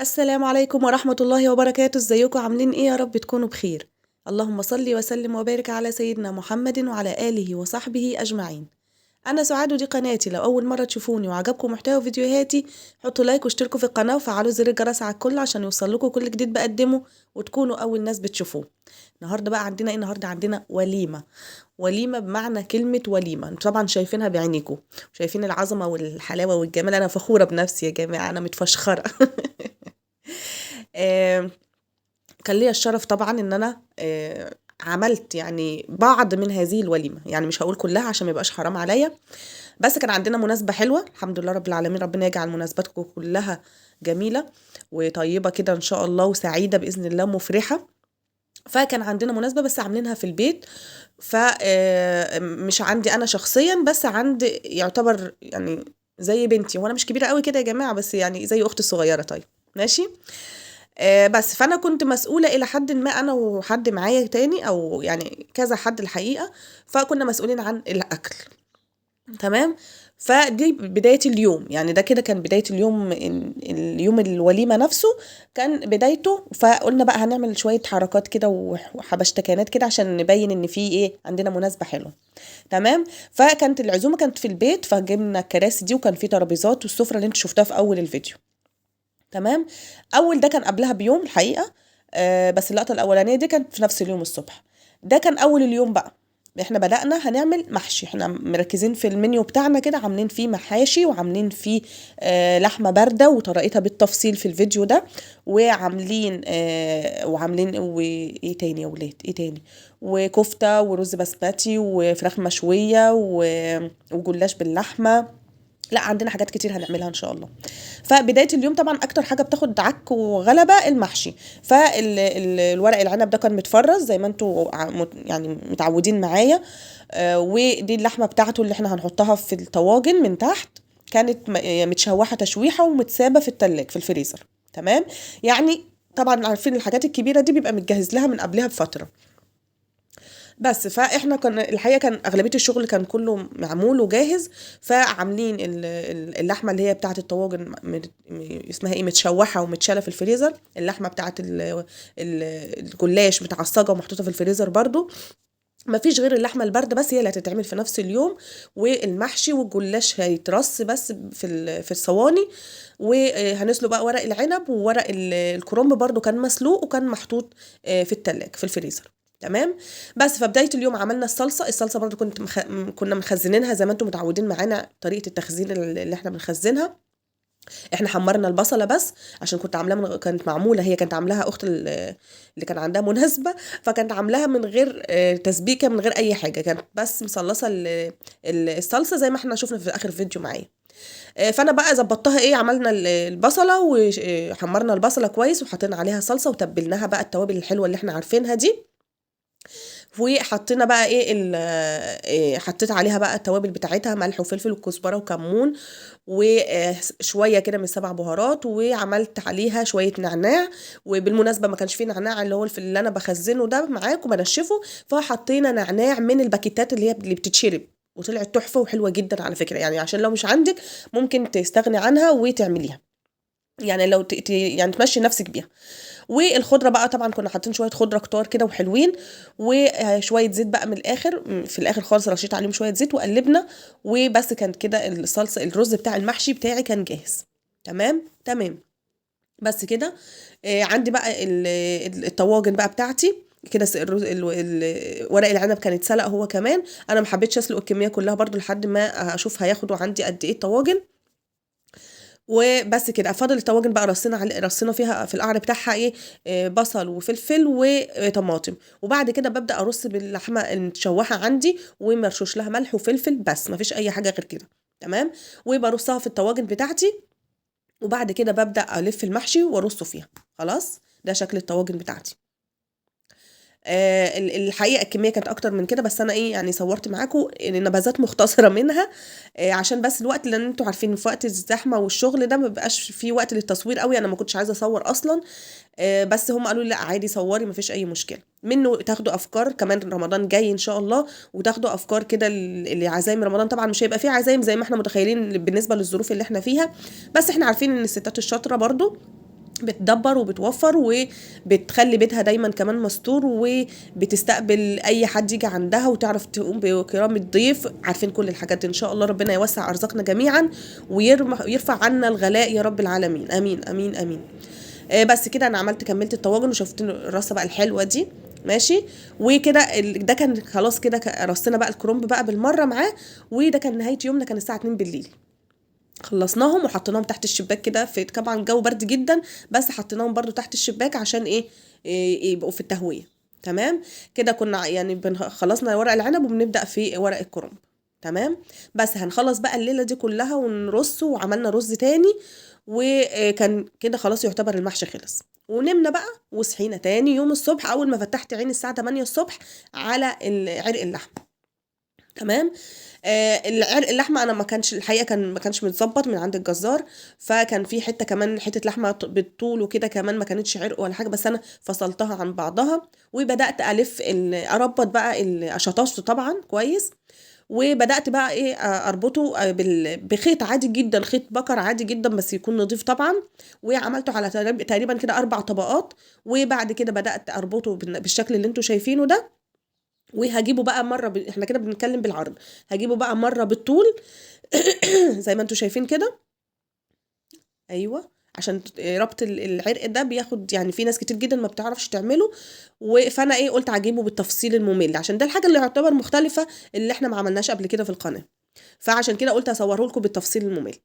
السلام عليكم ورحمة الله وبركاته، ازيكم عاملين ايه؟ يا رب تكونوا بخير. اللهم صل وسلم وبارك على سيدنا محمد وعلى آله وصحبه أجمعين. أنا سعاد ودي قناتي. لو أول مرة تشوفوني وعجبكم محتوى فيديوهاتي حطوا لايك واشتركوا في القناة وفعلوا زر الجرس على الكل عشان يوصلكوا كل جديد بقدمه وتكونوا أول ناس بتشوفوه. النهاردة بقى عندنا ايه؟ النهاردة عندنا وليمة. وليمة بمعنى كلمة وليمة، انتوا طبعا شايفينها بعينيكم، شايفين العظمة والحلاوة والجمال. أنا فخورة بنفسي يا جماعة، أنا متفشخرة. آه، كان ليا الشرف طبعا ان انا عملت يعني بعض من هذه الوليمه، يعني مش هقول كلها عشان ما يبقاش حرام عليا، بس كان عندنا مناسبه حلوه الحمد لله رب العالمين. ربنا يجعل مناسباتكم كلها جميله وطيبه كده ان شاء الله وسعيده باذن الله مفرحه. فكان عندنا مناسبه بس عاملينها في البيت، فمش عندي انا شخصيا، بس عند يعتبر يعني زي بنتي، وانا مش كبيره قوي كده يا جماعه، بس يعني زي اختي الصغيره. طيب ماشي. بس فانا كنت مسؤوله الى حد ما، انا وحد معايا تاني او يعني كذا حد الحقيقه، فكنا مسؤولين عن الاكل. تمام. فدي بدايه اليوم، يعني ده كده كان بدايه اليوم. اليوم الوليمه نفسه كان بدايته، فقلنا بقى هنعمل شويه حركات كده وحبشتكنات كده عشان نبين ان في ايه، عندنا مناسبه حلوه. تمام. فكانت العزومه كانت في البيت، فجبنا الكراسي دي وكان في ترابيزات والسفره اللي انت شفتها في اول الفيديو. تمام. اول ده كان قبلها بيوم الحقيقه، بس اللقطه الاولانيه دي كانت في نفس اليوم الصبح. ده كان اول اليوم بقى. احنا بدأنا هنعمل محشي، احنا مركزين في المنيو بتاعنا كده، عاملين فيه محاشي وعاملين فيه لحمه بارده وطريقتها بالتفصيل في الفيديو ده، وعاملين وايه تاني يا ولاد، ايه تاني، وكفته ورز بسمتي وفراخ مشويه وجلاش باللحمه. لا عندنا حاجات كتير هنعملها ان شاء الله. فبدايه اليوم طبعا اكتر حاجه بتاخد عك وغلبه المحشي. فالورق العنب ده كان متفرز زي ما انتوا يعني متعودين معايا. ودي اللحمه بتاعته اللي احنا هنحطها في الطواجن من تحت، كانت متشوحه تشويحه ومتسابه في التلاج في الفريزر. تمام. يعني طبعا عارفين الحاجات الكبيره دي بيبقى متجهز لها من قبلها بفتره. بس فاحنا كان الحقيقه كان اغلبيه الشغل كان كله معمول وجاهز. فعاملين اللحمه اللي هي بتاعه الطواجن اسمها ايه، متشوحه ومتشاله في الفريزر. اللحمه بتاعه الجلاش متعصجه ومحطوطه في الفريزر برضو. ما فيش غير اللحمه البارده بس هي اللي هتتعمل في نفس اليوم. والمحشي والجلاش هيترص بس في الصواني. وهنسلق بقى ورق العنب وورق الكرنب برضو كان مسلوق وكان محطوط في التلاجة في الفريزر. تمام. بس فبدايه اليوم عملنا الصلصه برضو كنا مخزنينها زي ما انتم متعودين معانا طريقه التخزين اللي احنا بنخزنها. احنا حمرنا البصله بس عشان كنت عاملاها كانت معموله، هي كانت عاملاها اخت اللي كان عندها مناسبه، فكانت عاملاها من غير تسبيكه، من غير اي حاجه، كانت بس مصلصه الصلصه زي ما احنا شفنا في اخر فيديو معايا. فانا بقى ظبطتها ايه، عملنا البصله وحمرنا البصله كويس وحطينا عليها صلصه وتبلناها بقى التوابل الحلوه اللي احنا عارفينها دي. وحطينا بقى ايه حطيت عليها بقى التوابل بتاعتها، ملح وفلفل وكزبره وكمون وشويه كده من 7 بهارات، وعملت عليها شويه نعناع. وبالمناسبه ما كانش فيه نعناع اللي هو اللي انا بخزنه ده معاكم بنشفه، فحطينا نعناع من الباكيتات اللي بتتشرب، وطلعت تحفه وحلوه جدا على فكره. يعني عشان لو مش عندك ممكن تستغني عنها وتعمليها، يعني لو يعني تمشي نفسك بيها. والخضره بقى طبعا كنا حاطين شويه خضره كتار كده وحلوين، وشويه زيت بقى من الاخر، في الاخر خالص رشيت عليهم شويه زيت وقلبنا. وبس كانت كده الصلصه، الرز بتاع المحشي بتاعي كان جاهز. تمام تمام. بس كده. عندي بقى الطواجن بقى بتاعتي كده. الرز ورق العنب كان اتسلق هو كمان. انا ما حبيتش اسلق الكميه كلها برضو لحد ما اشوف هياخدوا عندي قد ايه الطواجن. وبس كده فاضل الطواجن بقى، رصينا فيها في القعر بتاعها ايه، بصل وفلفل وطماطم. وبعد كده ببدأ ارص باللحمه المتشوحه عندي ومرشوش لها ملح وفلفل بس، مفيش اي حاجه غير كده. تمام. وبرصها في الطواجن بتاعتي، وبعد كده ببدأ الف المحشي وارصه فيها. خلاص ده شكل الطواجن بتاعتي. الحقيقه الكميه كانت اكتر من كده، بس انا ايه يعني صورت معاكم نبذات مختصره منها عشان بس الوقت، لان انتوا عارفين في وقت الزحمه والشغل ده ما بيبقاش في وقت للتصوير قوي. انا ما كنتش عايزه اصور اصلا. بس هم قالوا لي لا عادي صوري ما فيش اي مشكله منه، تاخدوا افكار كمان. رمضان جاي ان شاء الله، وتاخدوا افكار كده لعزايم رمضان. طبعا مش هيبقى فيه عزايم زي ما احنا متخيلين بالنسبه للظروف اللي احنا فيها، بس احنا عارفين ان الستات الشاطره برضو بتدبر وبتوفر وبتخلي بيتها دايما كمان مستور، وبتستقبل اي حد يجي عندها، وتعرف تقوم بكرام الضيف. عارفين كل الحاجات دي ان شاء الله. ربنا يوسع ارزاقنا جميعا ويرفع عنا الغلاء يا رب العالمين. امين امين امين. بس كده انا كملت الطواجن وشفت الرصه بقى الحلوه دي. ماشي. وكده ده كان خلاص كده رصينا بقى الكرنب بقى بالمره معاه. وده كان نهايه يومنا، كان الساعه 2 بالليل. خلصناهم وحطيناهم تحت الشباك كده، في طبعا الجو برد جدا، بس حطيناهم برضو تحت الشباك عشان إيه يبقوا في التهوية. تمام كده. كنا يعني خلصنا ورق العنب وبنبدأ في ورق الكرنب. تمام. بس هنخلص بقى الليلة دي كلها ونرصه، وعملنا رز تاني، وكان كده خلاص يعتبر المحشي خلص. ونمنا بقى وصحينا تاني يوم الصبح، اول ما فتحت عيني الساعة 8 الصبح على عرق اللحم. تمام. العرق اللحمه انا ما كانش الحقيقه، ما كانش متظبط من عند الجزار، فكان في حته كمان، حته لحمه بالطول وكده كمان، ما كانتش عرق ولا حاجه، بس انا فصلتها عن بعضها. وبدات الف اربط بقى شطشته طبعا كويس. وبدات بقى ايه اربطه بخيط عادي جدا، خيط بكر عادي جدا بس يكون نظيف طبعا. وعملته على تقريبا كده 4 طبقات. وبعد كده بدات اربطه بالشكل اللي انتوا شايفينه ده. وهجيبه بقى مره احنا كده بنتكلم بالعرض. هجيبه بقى مره بالطول زي ما انتوا شايفين كده. ايوه. عشان ربط العرق ده بياخد، يعني في ناس كتير جدا ما بتعرفش تعمله. فانا قلت هجيبه بالتفصيل الممل، عشان ده الحاجه اللي يعتبر مختلفه، اللي احنا ما عملناش قبل كده في القناه. فعشان كده قلت اصوره لكم بالتفصيل الممل.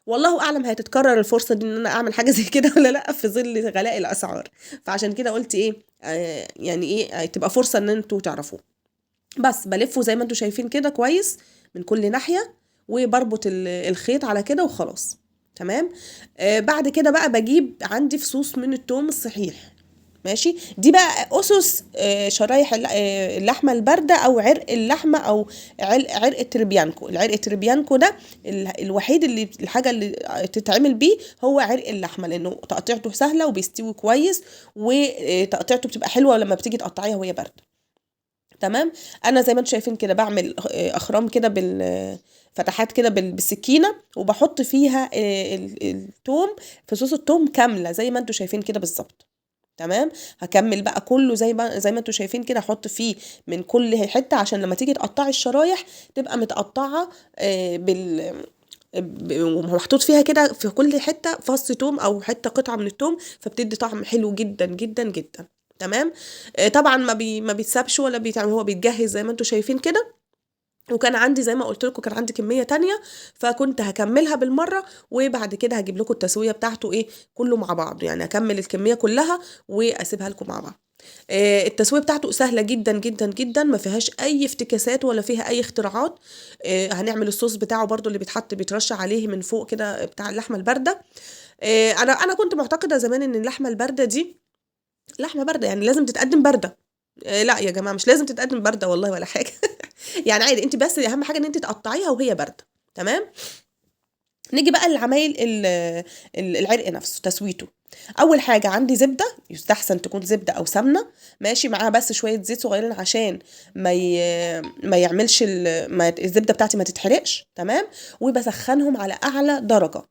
والله اعلم هتتكرر الفرصه دي ان انا اعمل حاجه زي كده ولا لا، في ظل غلاء الاسعار. فعشان كده قلت ايه يعني ايه تبقى فرصه ان انتوا تعرفوه. بس بلفه زي ما انتوا شايفين كده كويس من كل ناحية. وبربط الخيط على كده وخلاص. تمام. بعد كده بقى بجيب عندي فصوص من التوم الصحيح. ماشي. دي بقى اسس شرايح اللحمه البارده، او عرق اللحمه، او عرق التريبيانكو. العرق التريبيانكو ده الوحيد اللي الحاجه اللي تتعمل بيه هو عرق اللحمه، لانه تقطيعته سهله وبيستوي كويس، وتقطيعته بتبقى حلوه لما بتيجي تقطعيها وهي بارده. تمام. انا زي ما انتم شايفين كده بعمل اخرام كده فتحات كده بالسكينه، وبحط فيها التوم، فصوص التوم كامله زي ما انتم شايفين كده بالظبط. تمام. هكمل بقى كله زي ما انتم شايفين كده، احط فيه من كل حته، عشان لما تيجي تقطعي الشرايح تبقى متقطعه ومحطوط فيها كده في كل حته فص توم او حته قطعه من التوم، فبتدي طعم حلو جدا جدا جدا. تمام. طبعا ما بيتسابش ولا بيتعمل، هو بيتجهز زي ما انتم شايفين كده. وكان عندي زي ما قلت لكم، كان عندي كميه تانية، فكنت هكملها بالمره، وبعد كده هجيب لكم التسويه بتاعته ايه كله مع بعض، يعني اكمل الكميه كلها واسيبها لكم مع بعض. التسويه بتاعته سهله جدا جدا جدا، ما فيهاش اي افتكاسات ولا فيها اي اختراعات. هنعمل الصوص بتاعه برضو اللي بيترش عليه من فوق كده بتاع اللحمه البارده. انا كنت معتقده زمان ان اللحمه البارده دي لحمه بارده يعني لازم تتقدم بارده. لا يا جماعه، مش لازم تتقدم بارده والله ولا حاجه. يعني عادي، انت بس اهم حاجه ان انت تقطعيها وهي بارده. تمام. نيجي بقى للعمايل العرق نفسه تسويته. اول حاجه عندي زبده، يستحسن تكون زبده او سمنه. ماشي معاها بس شويه زيت صغيرين عشان ما يعملش الزبده بتاعتي ما تتحرقش. تمام. وبسخنهم على اعلى درجه.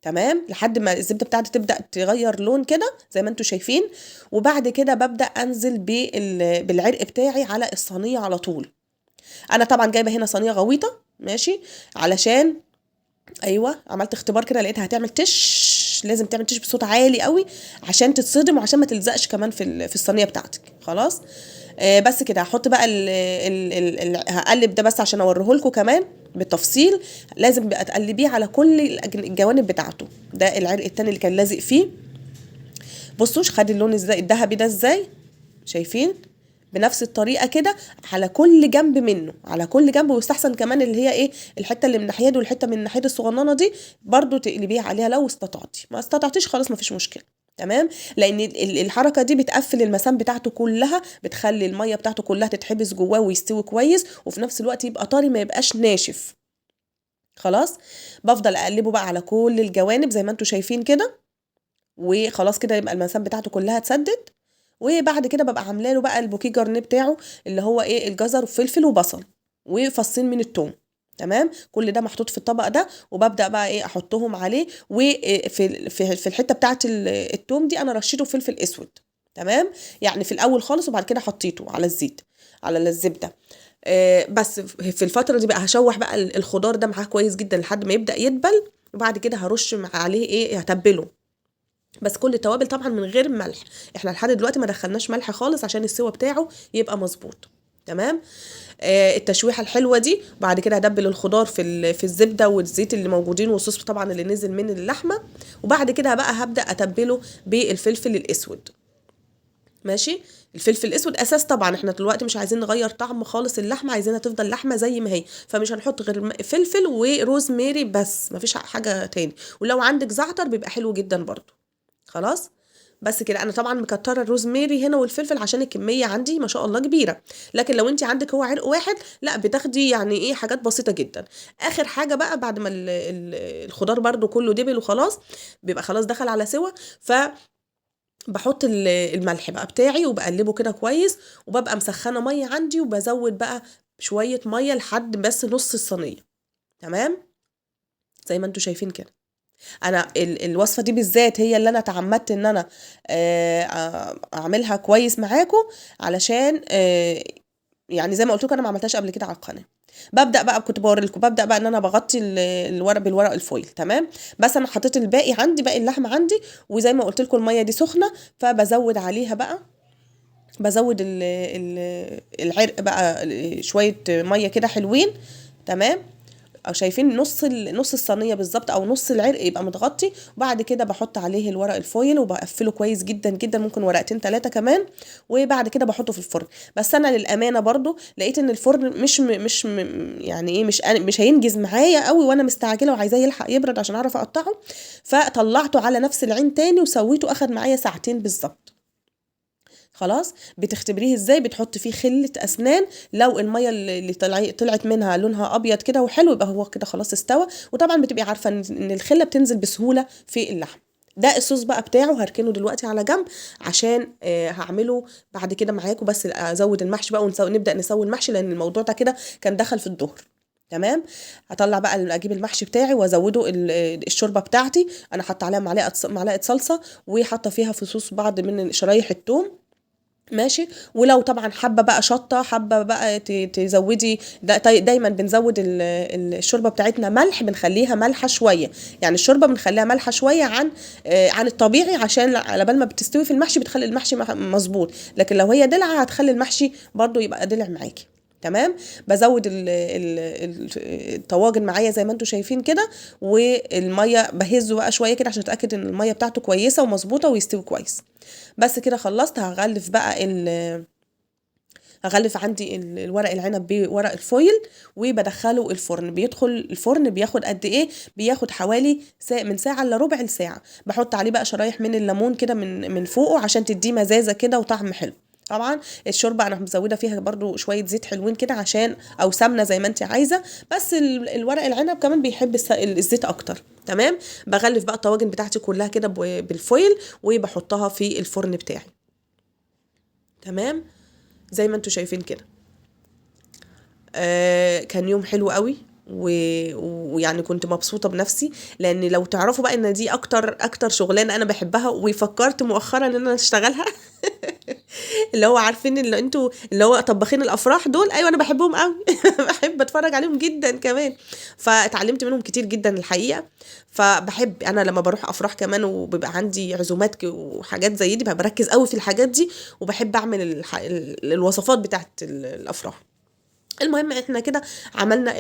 تمام. لحد ما الزبده بتاعتي تبدا تغير لون كده زي ما انتم شايفين. وبعد كده ببدا انزل بالعرق بتاعي على الصينيه على طول. انا طبعا جايبه هنا صينيه غويطه. ماشي. علشان ايوه عملت اختبار كده، لقيتها هتعمل تش، لازم تعمل تش بصوت عالي قوي عشان تتصدم، وعشان ما تلزقش كمان في الصينيه بتاعتك. خلاص. بس كده هحط بقى هقلب ده بس عشان اوريه لكم كمان بالتفصيل. لازم بقى تقلبيه على كل الجوانب بتاعته. ده العرق التاني اللي كان لازق فيه. بصوا خد اللون ازاي الذهبي ده ازاي. شايفين؟ بنفس الطريقه كده على كل جنب منه، على كل جنب. ويستحسن كمان اللي هي ايه الحته اللي من ناحيه دي والحته من الناحيه الصغننه دي برضو تقلبيها عليها لو استطعتي. ما استطعتيش خلاص ما فيش مشكله. تمام. لان الحركه دي بتقفل المسام بتاعته كلها، بتخلي الميه بتاعته كلها تتحبس جواه ويستوي كويس، وفي نفس الوقت يبقى طري ما يبقاش ناشف. خلاص. بفضل اقلبه بقى على كل الجوانب زي ما انتم شايفين كده. وخلاص كده يبقى المسام بتاعته كلها اتسدت. وبعد كده ببقى عامله له بقى البوكيه جارنيه بتاعه، اللي هو ايه الجزر وفلفل وبصل وفصين من الثوم. تمام. كل ده محطوط في الطبق ده، وببدأ بقى ايه احطهم عليه. وفي الحتة بتاعت التوم دي انا رشيته فلفل اسود. تمام. يعني في الاول خالص، وبعد كده حطيته على الزيت، على الزبدة. بس في الفترة دي بقى هشوح بقى الخضار ده معاه كويس جدا لحد ما يبدأ يدبل، وبعد كده هرش عليه ايه، هتبله. بس كل التوابل طبعا من غير ملح. احنا لحد دلوقتي ما دخلناش ملح خالص عشان السوا بتاعه يبقى مظبوط. تمام. التشويحه الحلوه دي، وبعد كده هدبل الخضار في الزبده والزيت اللي موجودين، والصوص طبعا اللي نزل من اللحمه. وبعد كده بقى هبدا اتبله بالفلفل الاسود. ماشي. الفلفل الاسود اساس طبعا. احنا دلوقتي مش عايزين نغير طعم خالص اللحمه، عايزينها تفضل لحمه زي ما هي، فمش هنحط غير فلفل وروزميري بس، مفيش حاجه تاني. ولو عندك زعتر بيبقى حلو جدا برضو. خلاص. بس كده. انا طبعا مكتره الروزميري هنا والفلفل عشان الكميه عندي ما شاء الله كبيره. لكن لو انت عندك هو عرق واحد، لا بتاخدي يعني ايه حاجات بسيطه جدا. اخر حاجه بقى بعد ما الخضار برضو كله دبل وخلاص، بيبقى خلاص دخل على سوا، بحط الملح بقى بتاعي وبقلبه كده كويس، وببقى مسخنه ميه عندي، وبزود بقى شويه ميه لحد بس نص الصينيه. تمام. زي ما انتوا شايفين كده. انا الوصفه دي بالذات هي اللي انا تعمدت ان انا اعملها كويس معاكم، علشان يعني زي ما قلت لكم انا ما عملتهاش قبل كده على القناه. ببدا بقى، كنت بوري لكم، ببدا بقى ان انا بغطي الورق بالورق الفويل. تمام. بس انا حطيت الباقي عندي، باقي اللحمه عندي، وزي ما قلت لكم الميه دي سخنه، فبزود عليها بقى، بزود العرق بقى شويه ميه كده حلوين. تمام. او شايفين نص الصينيه بالظبط، او نص العرق يبقى متغطي. وبعد كده بحط عليه الورق الفويل وبقفله كويس جدا جدا، ممكن ورقتين 3 كمان. وبعد كده بحطه في الفرن. بس انا للامانه برضو لقيت ان الفرن يعني ايه، مش هينجز معايا قوي، وانا مستعجله وعايزاه يلحق يبرد عشان اعرف اقطعه. فطلعته على نفس العين تاني وسويته، اخد معايا ساعتين بالظبط. خلاص. بتختبريه ازاي؟ بتحط فيه خلة اسنان. لو المية اللي طلعت منها لونها ابيض كده وحلو، يبقى هو كده خلاص استوى. وطبعا بتبقي عارفة ان الخلة بتنزل بسهولة في اللحم. ده الصوص بقى بتاعه، هركنه دلوقتي على جنب عشان هعمله بعد كده معاكم. بس ازود المحشي بقى ونبدأ نسوي المحشي، لان الموضوع ده كده كان دخل في الظهر. تمام. هطلع بقى اجيب المحشي بتاعي وازوده الشوربه بتاعتي. انا حاطه عليها معلقه صلصه، وحاطه فيها فصوص بعض من شرايح الثوم. ماشي. ولو طبعا حابه بقى شطه، حابه بقى تزودي دايما بنزود الشوربه بتاعتنا ملح، بنخليها مالحه شويه. يعني الشوربه بنخليها مالحه شويه عن الطبيعي، عشان على بال ما بتستوي في المحشي بتخلي المحشي مظبوط. لكن لو هي دلعه هتخلي المحشي برضو يبقى دلع معاكي. تمام. بزود الطواجن معايا زي ما انتم شايفين كده. والميه بهزه بقى شويه كده عشان اتاكد ان الميه بتاعته كويسه ومظبوطه ويستوي كويس. بس كده خلصت. هغلف بقى هغلف عندي الورق العنب بورق الفويل، وبدخله الفرن. بيدخل الفرن بياخد قد ايه؟ بياخد حوالي من ساعه الا ربع ساعه. بحط عليه بقى شرايح من الليمون كده من فوقه عشان تديه مزازه كده وطعم حلو. طبعا الشوربه انا مزوده فيها برضو شويه زيت حلوين كده عشان، او سمنه زي ما انت عايزه. بس الورق العنب كمان بيحب الزيت اكتر. تمام. بغلف بقى الطواجن بتاعتي كلها كده بالفويل، وبحطها في الفرن بتاعي. تمام. زي ما انتوا شايفين كده. كان يوم حلو قوي. ويعني كنت مبسوطة بنفسي، لان لو تعرفوا بقى ان دي اكتر شغلانة انا بحبها، وفكرت مؤخرا ان انا اشتغلها. اللي هو عارفين اللي انتوا اللي هو طباخين الافراح دول، ايوه انا بحبهم قوي. بحب اتفرج عليهم جدا كمان. فاتعلمت منهم كتير جدا الحقيقة. فبحب انا لما بروح افراح كمان، وبيبقى عندي عزومات وحاجات زي دي، بركز قوي في الحاجات دي. وبحب اعمل الوصفات بتاعت الافراح. المهم احنا كده عملنا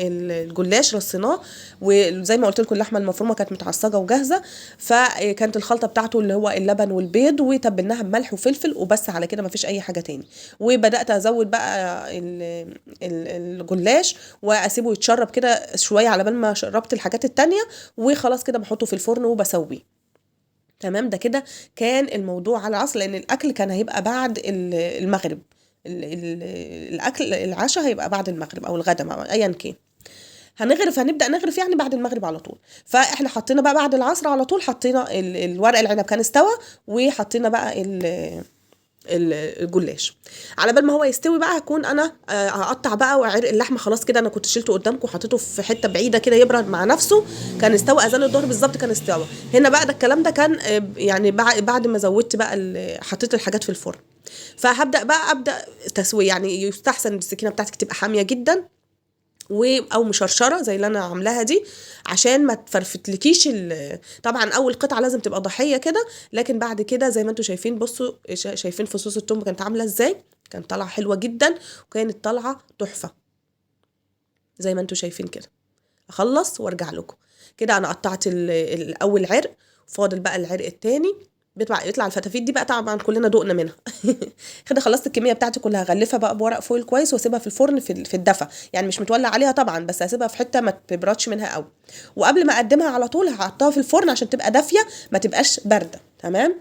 الجلاش، رصيناه. وزي ما قلت لكم اللحمه المفرومه كانت متعصجه وجاهزه. فكانت الخلطه بتاعته اللي هو اللبن والبيض، وتبلناها بملح وفلفل وبس، على كده مفيش اي حاجه تاني. وبدات ازود بقى الجلاش، واسيبه يتشرب كده شويه على بال ما شربت الحاجات التانية. وخلاص كده بحطه في الفرن وبسويه. تمام. ده كده كان الموضوع على العصر، لان الاكل كان هيبقى بعد المغرب. الاكل العشاء هيبقى بعد المغرب او الغدا ايا كان. هنبدا نغرف يعني بعد المغرب على طول. فاحنا حطينا بقى بعد العصر على طول، حطينا الورق العنب كان استوى، وحطينا بقى الجلاش. على بال ما هو يستوي بقى هكون انا هقطع بقى وعرق اللحمه خلاص كده انا كنت شلته قدامكم وحطيته في حته بعيده كده يبرد مع نفسه. كان استوى اذان الظهر بالظبط، كان استوى. هنا بقى ده الكلام ده كان يعني بعد ما زودت بقى حطيت الحاجات في الفرن. فهبدا بقى تسويه. يعني يستحسن السكينه بتاعتك تبقى حاميه جدا او مشرشره زي اللي انا عاملاها دي، عشان ما تفرفتلكيش. طبعا اول قطعه لازم تبقى ضحيه كده، لكن بعد كده زي ما انتم شايفين، بصوا شايفين فصوص الثوم كانت عامله ازاي، كانت طالعه حلوه جدا وكانت طالعه تحفه زي ما انتم شايفين كده. اخلص وارجع لكم. كده انا قطعت الاول عرق، فاضل بقى العرق التاني. يطلع الفتافيت دي بقى طبعا كلنا دقنا منها. كده خلصت الكميه بتاعتي كلها. هغلفها بقى بورق فويل كويس واسيبها في الفرن في الدفا، يعني مش متولع عليها طبعا، بس هسيبها في حته ما تبردش منها قوي. وقبل ما اقدمها على طول هحطها في الفرن عشان تبقى دافيه ما تبقاش بارده. تمام.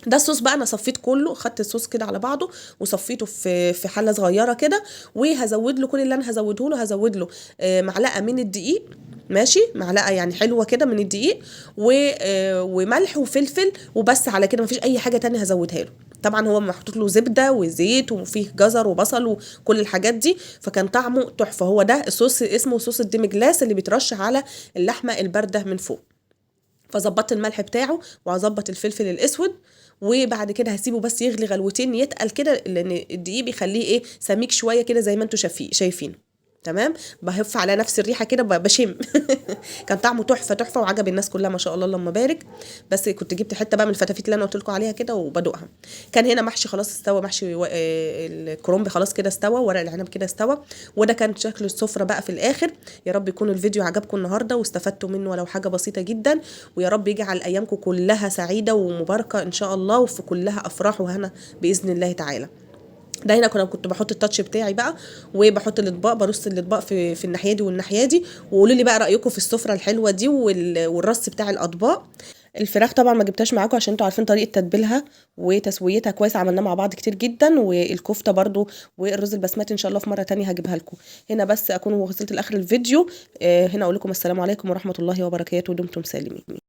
ده الصوص بقى انا صفيت كله، خدت الصوص كده على بعضه وصفيته في حله صغيره كده. وهزود له كل اللي انا هزوده له. هزود له معلقه من الدقيق، ماشي، معلقه يعني حلوه كده من الدقيق، وملح وفلفل وبس. على كده مفيش اي حاجه تانية هزودها له. طبعا هو محطوط له زبده وزيت وفيه جزر وبصل وكل الحاجات دي، فكان طعمه تحفه. هو ده الصوص، اسمه صوص الديمي جلاس، اللي بيترش على اللحمه البارده من فوق. فظبطت الملح بتاعه وهظبط الفلفل الاسود. وبعد كده هسيبه بس يغلي غلوتين، يتقل كده، لان الدقيق بيخليه ايه، سميك شويه كده زي ما انتم شايفين. تمام. بهف على نفس الريحه كده بشم. كان طعمه تحفه تحفه وعجب الناس كلها ما شاء الله اللهم بارك. بس كنت جبت حته بقى من الفتافيت اللي انا قلت لكم عليها كده وبدوقها. كان هنا محشي خلاص استوى، محشي الكرنب خلاص كده استوى، ورق العنب كده استوى. وده كان شكل السفره بقى في الاخر. يا رب يكون الفيديو عجبكم النهارده واستفدتوا منه ولو حاجه بسيطه جدا. ويا رب يجعل ايامكم كلها سعيده ومباركه ان شاء الله، وفي كلها افراح وهنا باذن الله تعالى. ده هنا كنت بحط التاتش بتاعي بقى، وبحط الاطباق، برص الاطباق في الناحيه دي والناحيه دي. وقولوا لي بقى رايكم في السفره الحلوه دي والرص بتاع الاطباق. الفراخ طبعا ما جبتهاش معاكم عشان انتوا عارفين طريقه تتبيلها وتسويتها كويس، عملناها مع بعض كتير جدا. والكفته برضو والرز البسمتي ان شاء الله في مره تانية هجيبها لكم. هنا بس اكون وصلت لاخر الفيديو. هنا اقول لكم السلام عليكم ورحمه الله وبركاته، ودمتم سالمين.